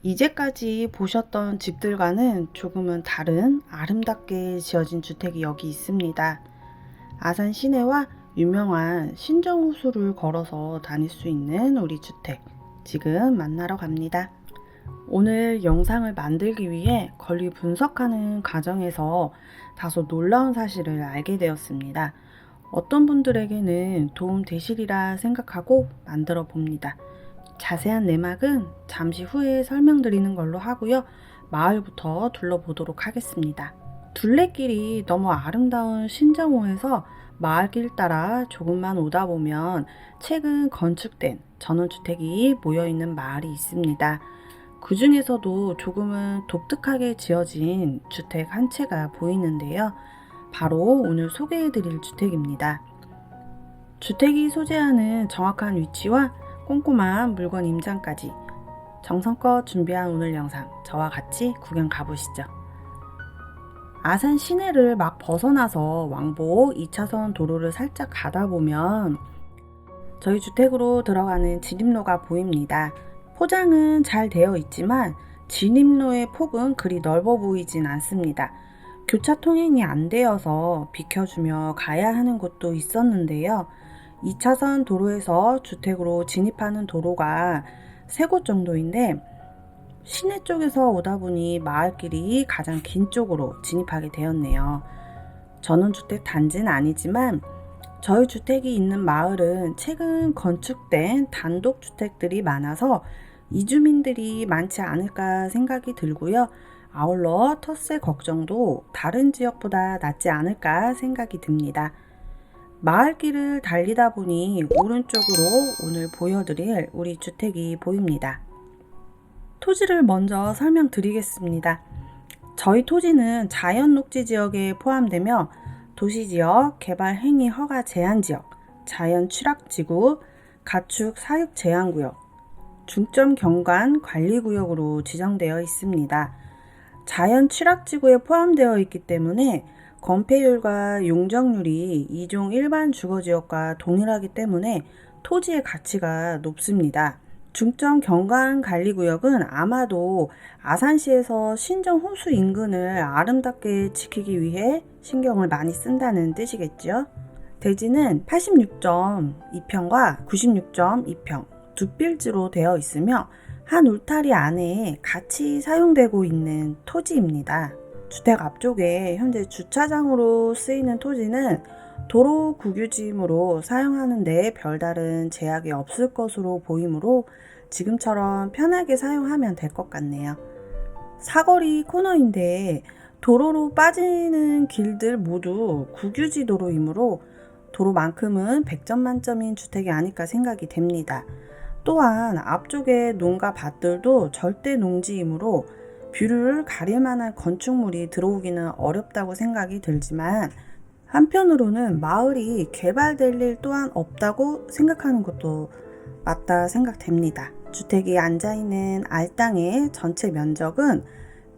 이제까지 보셨던 집들과는 조금은 다른 아름답게 지어진 주택이 여기 있습니다. 아산 시내와 유명한 신정호수를 걸어서 다닐 수 있는 우리 주택, 지금 만나러 갑니다. 오늘 영상을 만들기 위해 권리 분석하는 과정에서 다소 놀라운 사실을 알게 되었습니다. 어떤 분들에게는 도움 되시리라 생각하고 만들어 봅니다. 자세한 내막은 잠시 후에 설명드리는 걸로 하고요. 마을부터 둘러보도록 하겠습니다. 둘레길이 너무 아름다운 신정호에서 마을길 따라 조금만 오다 보면 최근 건축된 전원주택이 모여있는 마을이 있습니다. 그 중에서도 조금은 독특하게 지어진 주택 한 채가 보이는데요. 바로 오늘 소개해드릴 주택입니다. 주택이 소재하는 정확한 위치와 꼼꼼한 물건 임장까지 정성껏 준비한 오늘 영상, 저와 같이 구경 가보시죠. 아산 시내를 막 벗어나서 왕복 2차선 도로를 살짝 가다 보면 저희 주택으로 들어가는 진입로가 보입니다. 포장은 잘 되어 있지만 진입로의 폭은 그리 넓어 보이진 않습니다. 교차 통행이 안 되어서 비켜주며 가야 하는 곳도 있었는데요. 2차선 도로에서 주택으로 진입하는 도로가 3곳 정도인데 시내 쪽에서 오다 보니 마을길이 가장 긴 쪽으로 진입하게 되었네요. 전원주택 단지는 아니지만 저희 주택이 있는 마을은 최근 건축된 단독주택들이 많아서 이주민들이 많지 않을까 생각이 들고요. 아울러 터세 걱정도 다른 지역보다 낫지 않을까 생각이 듭니다. 마을길을 달리다 보니 오른쪽으로 오늘 보여드릴 우리 주택이 보입니다. 토지를 먼저 설명드리겠습니다. 저희 토지는 자연녹지지역에 포함되며 도시지역, 개발 행위 허가 제한지역, 자연취락지구, 가축 사육 제한구역, 중점 경관 관리구역으로 지정되어 있습니다. 자연취락지구에 포함되어 있기 때문에 건폐율과 용적률이 2종 일반 주거지역과 동일하기 때문에 토지의 가치가 높습니다. 중점 경관관리구역은 아마도 아산시에서 신정호수 인근을 아름답게 지키기 위해 신경을 많이 쓴다는 뜻이겠죠. 대지는 86.2평과 96.2평 두 필지로 되어 있으며 한 울타리 안에 같이 사용되고 있는 토지입니다. 주택 앞쪽에 현재 주차장으로 쓰이는 토지는 도로 국유지이므로 사용하는 데 별다른 제약이 없을 것으로 보이므로 지금처럼 편하게 사용하면 될 것 같네요. 사거리 코너인데 도로로 빠지는 길들 모두 국유지 도로이므로 도로만큼은 100점 만점인 주택이 아닐까 생각이 됩니다. 또한 앞쪽에 농가 밭들도 절대 농지이므로 뷰를 가릴 만한 건축물이 들어오기는 어렵다고 생각이 들지만 한편으로는 마을이 개발될 일 또한 없다고 생각하는 것도 맞다 생각됩니다. 주택이 앉아있는 알땅의 전체 면적은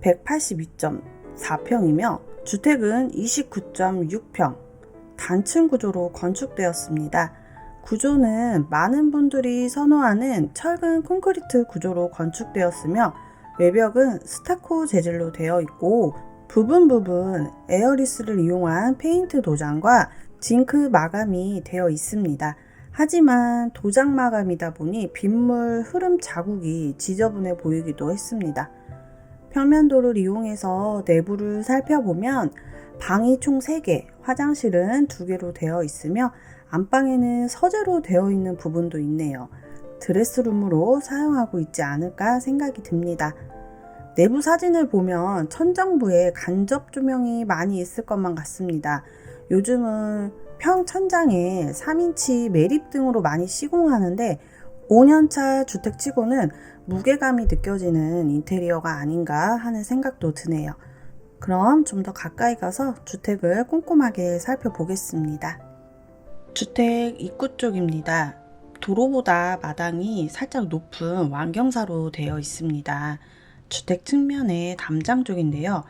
182.4평이며 주택은 29.6평 단층 구조로 건축되었습니다. 구조는 많은 분들이 선호하는 철근 콘크리트 구조로 건축되었으며 외벽은 스타코 재질로 되어 있고 부분 에어리스를 이용한 페인트 도장과 징크 마감이 되어 있습니다. 하지만 도장 마감이다 보니 빗물 흐름 자국이 지저분해 보이기도 했습니다. 평면도를 이용해서 내부를 살펴보면 방이 총 3개, 화장실은 2개로 되어 있으며 안방에는 서재로 되어 있는 부분도 있네요. 드레스룸으로 사용하고 있지 않을까 생각이 듭니다. 내부 사진을 보면 천정부에 간접 조명이 많이 있을 것만 같습니다. 요즘은 평천장에 3인치 매립 등으로 많이 시공하는데 5년차 주택치고는 무게감이 느껴지는 인테리어가 아닌가 하는 생각도 드네요. 그럼 좀 더 가까이 가서 주택을 꼼꼼하게 살펴보겠습니다. 주택 입구 쪽입니다. 도로보다 마당이 살짝 높은 완경사로 되어 있습니다. 주택 측면의 담장 쪽인데요.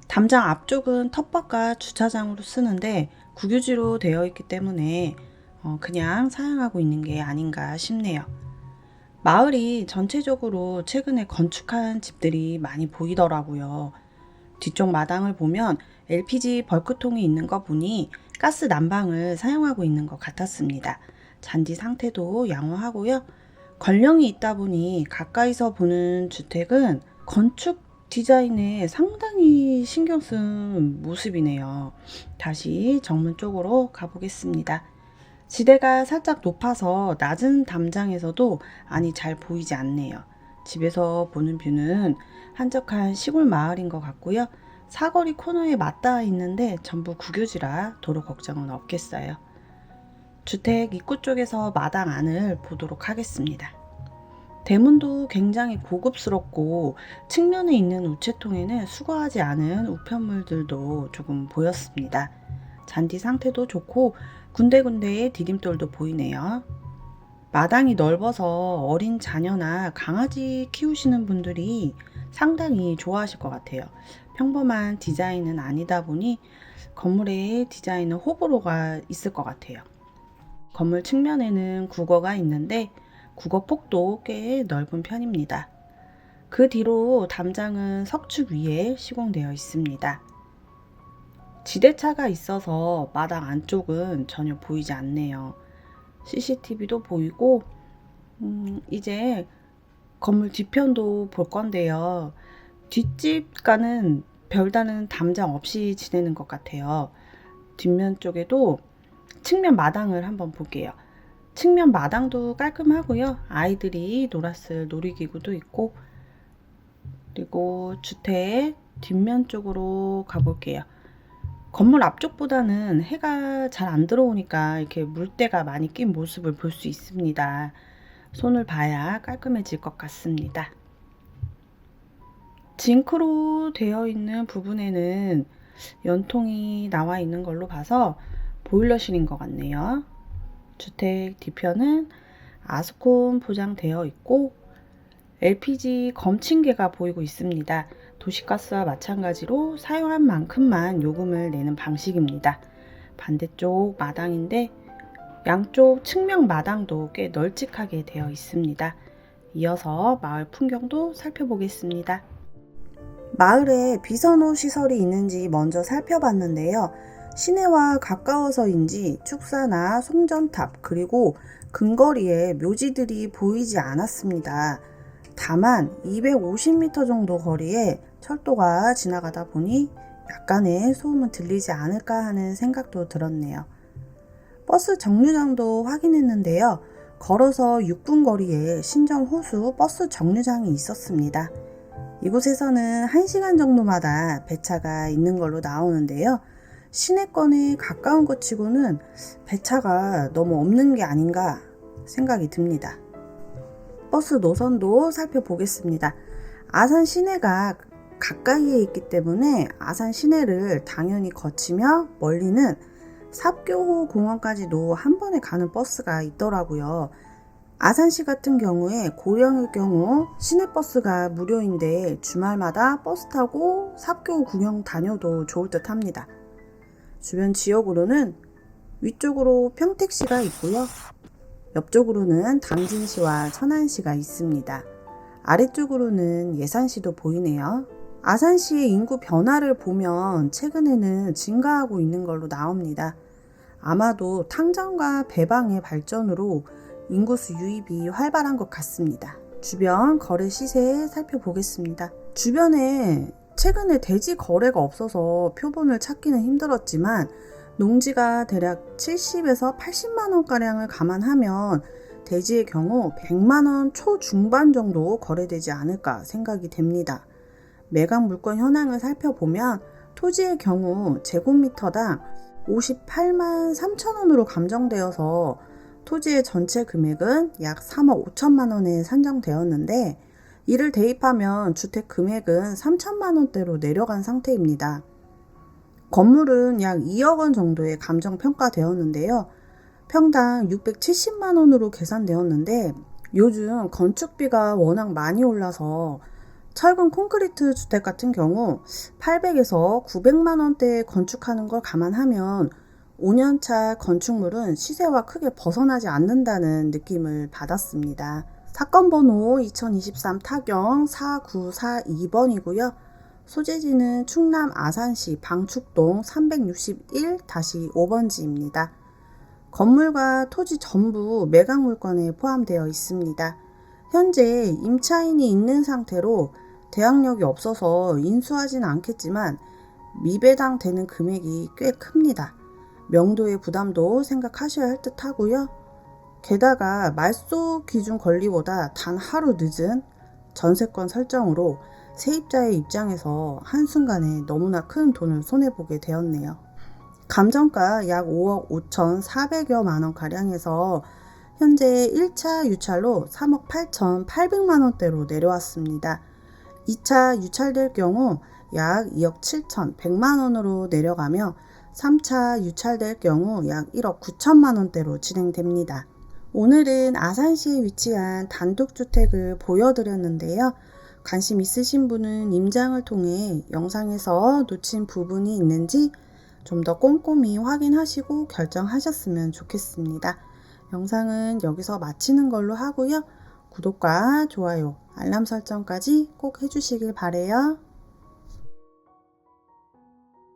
담장 앞쪽은 텃밭과 주차장으로 쓰는데 국유지로 되어 있기 때문에 그냥 사용하고 있는 게 아닌가 싶네요. 마을이 전체적으로 최근에 건축한 집들이 많이 보이더라고요. 뒤쪽 마당을 보면 LPG 벌크통이 있는 거 보니 가스 난방을 사용하고 있는 것 같았습니다. 잔디 상태도 양호하고요. 권령이 있다 보니 가까이서 보는 주택은 건축 디자인에 상당히 신경 쓴 모습이네요. 다시 정문 쪽으로 가보겠습니다. 지대가 살짝 높아서 낮은 담장에서도 안이 잘 보이지 않네요. 집에서 보는 뷰는 한적한 시골 마을인 것 같고요. 사거리 코너에 맞닿아 있는데 전부 국유지라 도로 걱정은 없겠어요. 주택 입구 쪽에서 마당 안을 보도록 하겠습니다. 대문도 굉장히 고급스럽고 측면에 있는 우체통에는 수거하지 않은 우편물들도 조금 보였습니다. 잔디 상태도 좋고 군데군데의 디딤돌도 보이네요. 마당이 넓어서 어린 자녀나 강아지 키우시는 분들이 상당히 좋아하실 것 같아요. 평범한 디자인은 아니다 보니 건물의 디자인은 호불호가 있을 것 같아요. 건물 측면에는 국어가 있는데 국어 폭도 꽤 넓은 편입니다. 그 뒤로 담장은 석축 위에 시공되어 있습니다. 지대차가 있어서 마당 안쪽은 전혀 보이지 않네요. CCTV도 보이고 이제 건물 뒤편도 볼 건데요. 뒷집과는 별다른 담장 없이 지내는 것 같아요. 뒷면 쪽에도 측면 마당을 한번 볼게요. 측면 마당도 깔끔하고요. 아이들이 놀았을 놀이기구도 있고, 그리고 주택 뒷면 쪽으로 가볼게요. 건물 앞쪽보다는 해가 잘 안 들어오니까 이렇게 물때가 많이 낀 모습을 볼 수 있습니다. 손을 봐야 깔끔해질 것 같습니다. 징크로 되어 있는 부분에는 연통이 나와 있는 걸로 봐서 보일러실인 것 같네요. 주택 뒤편은 아스콘 포장되어 있고 LPG 검침개가 보이고 있습니다. 도시가스와 마찬가지로 사용한 만큼만 요금을 내는 방식입니다. 반대쪽 마당인데 양쪽 측면 마당도 꽤 널찍하게 되어 있습니다. 이어서 마을 풍경도 살펴보겠습니다. 마을에 비선호 시설이 있는지 먼저 살펴봤는데요. 시내와 가까워서인지 축사나 송전탑 그리고 근거리에 묘지들이 보이지 않았습니다. 다만 250m 정도 거리에 철도가 지나가다 보니 약간의 소음은 들리지 않을까 하는 생각도 들었네요. 버스 정류장도 확인했는데요. 걸어서 6분 거리에 신정호수 버스 정류장이 있었습니다. 이곳에서는 1시간 정도마다 배차가 있는 걸로 나오는데요. 시내권에 가까운 것 치고는 배차가 너무 없는 게 아닌가 생각이 듭니다. 버스 노선도 살펴보겠습니다. 아산 시내가 가까이에 있기 때문에 아산 시내를 당연히 거치며 멀리는 삽교호 공원까지도 한 번에 가는 버스가 있더라고요. 아산시 같은 경우에 고령의 경우 시내버스가 무료인데 주말마다 버스 타고 삽교호 구경 다녀도 좋을 듯 합니다. 주변 지역으로는 위쪽으로 평택시가 있고요. 옆쪽으로는 당진시와 천안시가 있습니다. 아래쪽으로는 예산시도 보이네요. 아산시의 인구 변화를 보면 최근에는 증가하고 있는 걸로 나옵니다. 아마도 탕정과 배방의 발전으로 인구수 유입이 활발한 것 같습니다. 주변 거래 시세 살펴보겠습니다. 주변에 최근에 대지 거래가 없어서 표본을 찾기는 힘들었지만 농지가 대략 70에서 80만원가량을 감안하면 대지의 경우 100만원 초중반 정도 거래되지 않을까 생각이 됩니다. 매각 물건 현황을 살펴보면 토지의 경우 제곱미터당 58만 3천원으로 감정되어서 토지의 전체 금액은 약 3억 5천만 원에 산정되었는데 이를 대입하면 주택 금액은 3천만 원대로 내려간 상태입니다. 건물은 약 2억 원 정도에 감정 평가되었는데요. 평당 670만 원으로 계산되었는데 요즘 건축비가 워낙 많이 올라서 철근 콘크리트 주택 같은 경우 800에서 900만 원대에 건축하는 걸 감안하면 5년차 건축물은 시세와 크게 벗어나지 않는다는 느낌을 받았습니다. 사건 번호 2023 타경 4942번이고요. 소재지는 충남 아산시 방축동 361-5번지입니다. 건물과 토지 전부 매각 물건에 포함되어 있습니다. 현재 임차인이 있는 상태로 대항력이 없어서 인수하지는 않겠지만 미배당 되는 금액이 꽤 큽니다. 명도의 부담도 생각하셔야 할 듯 하고요. 게다가 말소 기준 권리보다 단 하루 늦은 전세권 설정으로 세입자의 입장에서 한순간에 너무나 큰 돈을 손해보게 되었네요. 감정가 약 5억 5,400여만 원 가량에서 현재 1차 유찰로 3억 8,800만 원대로 내려왔습니다. 2차 유찰될 경우 약 2억 7,100만 원으로 내려가며 3차 유찰될 경우 약 1억 9천만 원대로 진행됩니다. 오늘은 아산시에 위치한 단독주택을 보여드렸는데요. 관심 있으신 분은 임장을 통해 영상에서 놓친 부분이 있는지 좀 더 꼼꼼히 확인하시고 결정하셨으면 좋겠습니다. 영상은 여기서 마치는 걸로 하고요. 구독과 좋아요, 알람 설정까지 꼭 해주시길 바래요.